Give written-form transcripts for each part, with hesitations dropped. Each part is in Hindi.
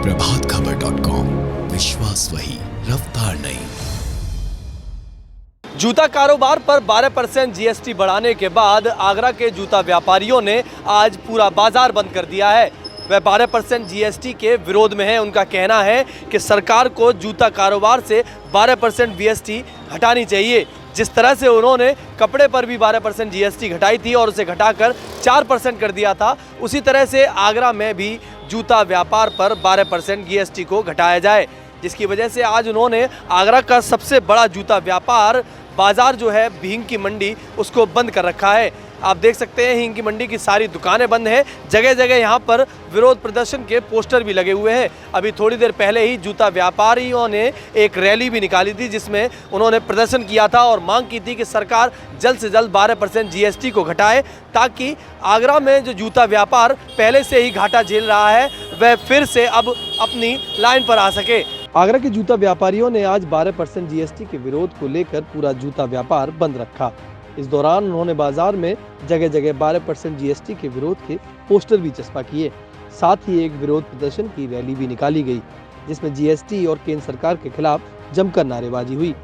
प्रभातखबर.com, विश्वास वही, रफ्तार नहीं। जूता कारोबार पर 12% जीएसटी बढ़ाने के बाद आगरा के जूता व्यापारियों ने आज पूरा बाजार बंद कर दिया है। वह 12% जीएसटी के विरोध में है। उनका कहना है कि सरकार को जूता कारोबार से 12% जीएसटी हटानी चाहिए। जिस तरह से उन्होंने कपड़े पर भी 12% जीएसटी घटाई थी और उसे घटाकर 4% कर दिया था, उसी तरह से आगरा में भी जूता व्यापार पर 12% जीएसटी को घटाया जाए, जिसकी वजह से आज उन्होंने आगरा का सबसे बड़ा जूता व्यापार बाजार जो है हींग की मंडी, उसको बंद कर रखा है। आप देख सकते हैं हींग की मंडी की सारी दुकानें बंद हैं। जगह जगह यहाँ पर विरोध प्रदर्शन के पोस्टर भी लगे हुए हैं। अभी थोड़ी देर पहले ही जूता व्यापारियों ने एक रैली भी निकाली थी, जिसमें उन्होंने प्रदर्शन किया था और मांग की थी कि सरकार जल्द से जल्द 12% जीएसटी को घटाए, ताकि आगरा में जो जूता व्यापार पहले से ही घाटा झेल रहा है वह फिर से अब अपनी लाइन पर आ सके। आगरा के जूता व्यापारियों ने आज 12% जीएसटी के विरोध को लेकर पूरा जूता व्यापार बंद रखा। इस दौरान उन्होंने बाजार में जगह जगह 12% जीएसटी के विरोध के पोस्टर भी चस्पा किए। साथ ही एक विरोध प्रदर्शन की रैली भी निकाली गई, जिसमें जीएसटी और केंद्र सरकार के खिलाफ जमकर नारेबाजी हुई।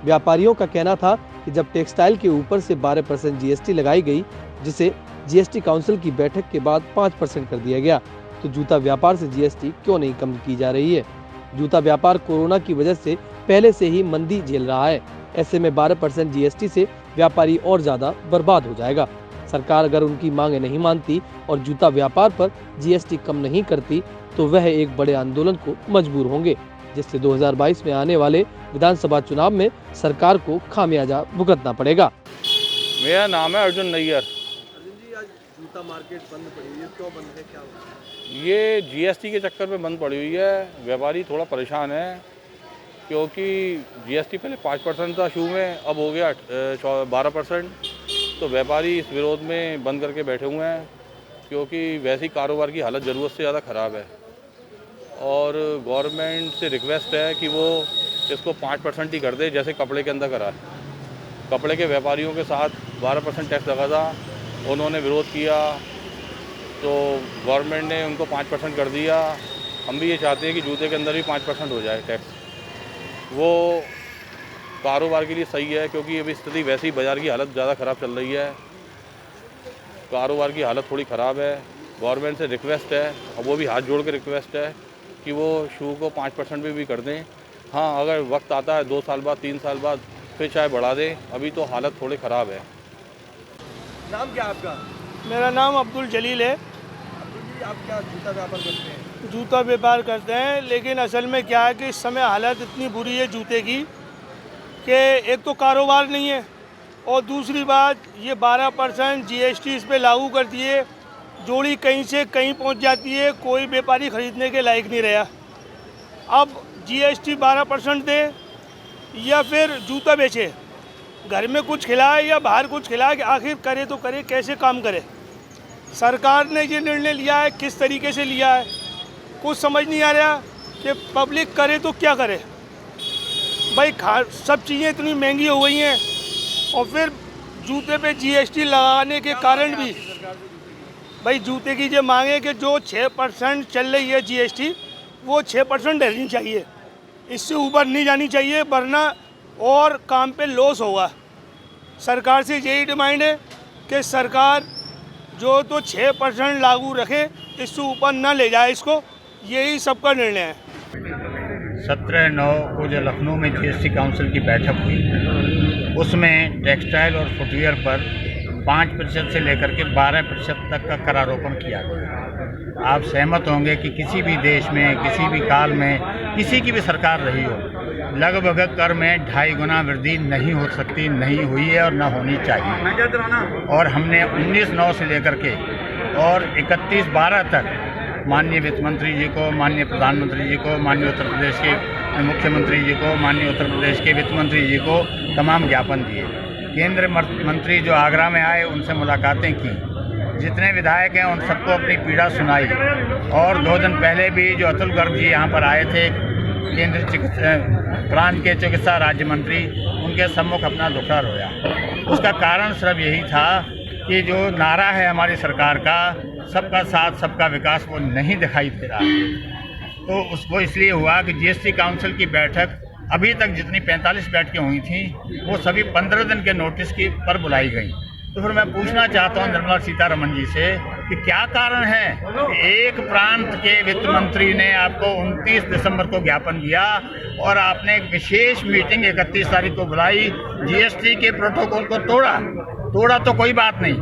व्यापारियों का कहना था कि जब टेक्सटाइल के ऊपर से 12% जीएसटी लगाई गई, जिसे जीएसटी काउंसिल की बैठक के बाद 5% कर दिया गया, तो जूता व्यापार से जीएसटी क्यों नहीं कम की जा रही है। जूता व्यापार कोरोना की वजह से पहले से ही मंदी झेल रहा है। ऐसे में 12% जीएसटी से व्यापारी और ज्यादा बर्बाद हो जाएगा। सरकार अगर उनकी मांगे नहीं मानती और जूता व्यापार पर जीएसटी कम नहीं करती, तो वह एक बड़े आंदोलन को मजबूर होंगे, जिससे 2022 में आने वाले विधानसभा चुनाव में सरकार को खामियाजा भुगतना पड़ेगा। मेरा नाम है अर्जुन नैयर। अर्जुन जी, आज जूता मार्केट बंद पड़ी हुई है, क्यों बंद है, क्या हुआ? ये जीएसटी के चक्कर में बंद पड़ी हुई है। व्यापारी थोड़ा परेशान है, क्योंकि जीएसटी पहले 5% था शुरू में, अब हो गया 12%। तो व्यापारी इस विरोध में बंद करके बैठे हुए हैं, क्योंकि वैसी कारोबार की हालत ज़रूरत से ज़्यादा ख़राब है। और गवर्नमेंट से रिक्वेस्ट है कि वो इसको 5% ही कर दे, जैसे कपड़े के अंदर करा है। कपड़े के व्यापारियों के साथ 12% टैक्स लगा था, उन्होंने विरोध किया तो गवर्नमेंट ने उनको 5% कर दिया। हम भी ये चाहते हैं कि जूते के अंदर भी 5% हो जाए टैक्स। वो कारोबार के लिए सही है, क्योंकि अभी स्थिति वैसी बाज़ार की हालत ज़्यादा ख़राब चल रही है। कारोबार की हालत थोड़ी ख़राब है। गवर्नमेंट से रिक्वेस्ट है, और वो भी हाथ जोड़ के रिक्वेस्ट है कि वो शू को 5% भी कर दें। हाँ, अगर वक्त आता है 2 साल बाद 3 साल बाद फिर चाहे बढ़ा दें, अभी तो हालत थोड़ी ख़राब है। नाम क्या आपका? मेरा नाम अब्दुल जलील है। अब्दुल जी, आप क्या जूता व्यापार करते हैं? जूता व्यापार करते हैं, लेकिन असल में क्या है कि इस समय हालत इतनी बुरी है जूते की कि एक तो कारोबार नहीं है, और दूसरी बात ये 12% जीएसटी इस पे लागू कर दिए। जोड़ी कहीं से कहीं पहुंच जाती है, कोई व्यापारी ख़रीदने के लायक नहीं रहा। अब जीएसटी 12% दे या फिर जूता बेचे, घर में कुछ खिलाए या बाहर कुछ खिलाए, कि आखिर करे तो करे, कैसे काम करे। सरकार ने ये निर्णय लिया है, किस तरीके से लिया है कुछ समझ नहीं आ रहा कि पब्लिक करे तो क्या करे। भाई सब चीज़ें इतनी महंगी हो गई हैं, और फिर जूते पे जीएसटी लगाने के कारण भी भाई जूते की जो मांगे कि जो 6% चल रही है जीएसटी, वो 6% रहनी चाहिए, इससे ऊपर नहीं जानी चाहिए, वरना और काम पे लॉस होगा। सरकार से यही डिमांड है कि सरकार जो तो 6% लागू रखे, इससे ऊपर ना ले जाए इसको, यही सबका निर्णय है। 17/9 को जो लखनऊ में जीएसटी काउंसिल की बैठक हुई, उसमें टेक्सटाइल और फुटवियर पर 5% से लेकर के 12% तक का करारोपण किया गया। आप सहमत होंगे कि किसी भी देश में, किसी भी काल में, किसी की भी सरकार रही हो, लगभग कर में 2.5 गुना वृद्धि नहीं हो सकती, नहीं हुई है और न होनी चाहिए। और हमने 19/9 से लेकर के और 31/12 तक माननीय वित्त मंत्री जी को, माननीय प्रधानमंत्री जी को, माननीय उत्तर प्रदेश के मुख्यमंत्री जी को, माननीय उत्तर प्रदेश के वित्त मंत्री जी को तमाम ज्ञापन दिए। केंद्र मंत्री जो आगरा में आए, उनसे मुलाकातें की। जितने विधायक हैं उन सबको अपनी पीड़ा सुनाई। और 2 दिन पहले भी जो अतुल गर्ग जी यहाँ पर आए थे, केंद्र प्रांत के चिकित्सा राज्य मंत्री, उनके सम्मुख अपना दुखड़ा रोया। उसका कारण सिर्फ यही था कि जो नारा है हमारी सरकार का, सबका साथ सबका विकास, वो नहीं दिखाई दे रहा। तो उसको इसलिए हुआ कि जीएसटी काउंसिल की बैठक अभी तक जितनी 45 बैठकें हुई थी वो सभी 15 दिन के नोटिस की पर बुलाई गई। तो फिर मैं पूछना चाहता हूं निर्मला सीतारमण जी से कि क्या कारण है कि एक प्रांत के वित्त मंत्री ने आपको 29 दिसंबर को ज्ञापन दिया और आपने एक विशेष मीटिंग 31 तारीख को बुलाई, जीएसटी के प्रोटोकॉल को तोड़ा तो कोई बात नहीं,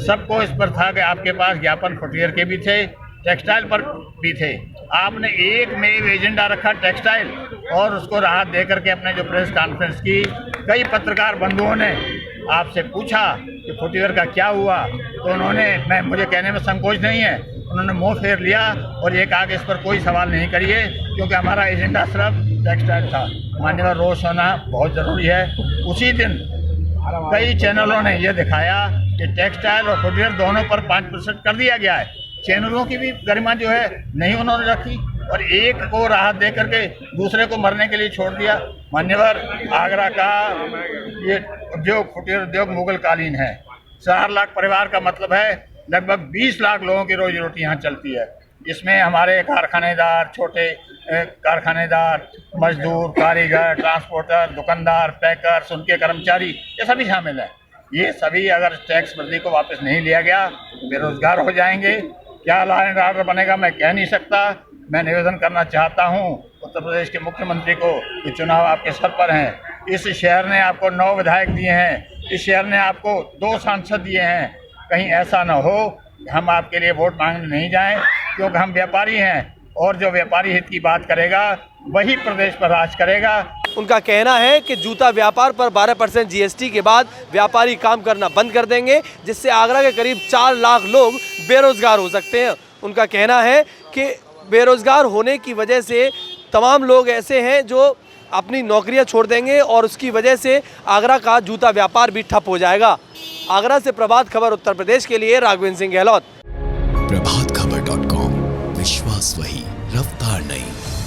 सबको इस पर था कि आपके पास ज्ञापन फुटवियर के भी थे, टेक्सटाइल पर भी थे। आपने एक में एजेंडा रखा टेक्सटाइल और उसको राहत दे करके अपने जो प्रेस कॉन्फ्रेंस की, कई पत्रकार बंधुओं ने आपसे पूछा कि फुटवियर का क्या हुआ, तो उन्होंने, मुझे कहने में संकोच नहीं है, उन्होंने मुंह फेर लिया और ये कहा कि इस पर कोई सवाल नहीं करिए क्योंकि हमारा एजेंडा सिर्फ टेक्सटाइल था। मान्यवर रोष होना बहुत ज़रूरी है। उसी दिन कई चैनलों ने यह दिखाया कि टेक्सटाइल और फुटवियर दोनों पर 5% कर दिया गया है। चैनलों की भी गरिमा जो है नहीं उन्होंने रखी और एक को राहत दे करके दूसरे को मरने के लिए छोड़ दिया। मान्यवर, आगरा का ये उद्योग फुटवियर उद्योग मुगल कालीन है। 4 लाख परिवार का मतलब है लगभग 20 लाख लोगों की रोजी रोटी यहाँ चलती है। इसमें हमारे कारखानेदार, छोटे कारखानेदार, मजदूर, कारीगर, ट्रांसपोर्टर, दुकानदार, पैकर्स, उनके कर्मचारी, ये सभी शामिल हैं। ये सभी अगर टैक्स वृद्धि को वापस नहीं लिया गया बेरोजगार हो जाएंगे। क्या लॉ एंड ऑर्डर बनेगा मैं कह नहीं सकता। मैं निवेदन करना चाहता हूं उत्तर प्रदेश के मुख्यमंत्री को कि चुनाव आपके सर पर हैं। इस शहर ने आपको 9 विधायक दिए हैं, इस शहर ने आपको 2 सांसद दिए हैं। कहीं ऐसा न हो कि हम आपके लिए वोट मांगने नहीं जाएं, क्योंकि हम व्यापारी हैं और जो व्यापारी हित की बात करेगा वही प्रदेश पर राज करेगा। उनका कहना है कि जूता व्यापार पर 12% जीएसटी के बाद व्यापारी काम करना बंद कर देंगे, जिससे आगरा के करीब 4 लाख लोग बेरोजगार हो सकते हैं। उनका कहना है कि बेरोजगार होने की वजह से तमाम लोग ऐसे हैं जो अपनी नौकरियां छोड़ देंगे और उसकी वजह से आगरा का जूता व्यापार भी ठप हो जाएगा। आगरा से प्रभात खबर उत्तर प्रदेश के लिए राघवेंद्र सिंह गहलोत। प्रभातखबर.com, विश्वास वही, रफ्तार नहीं।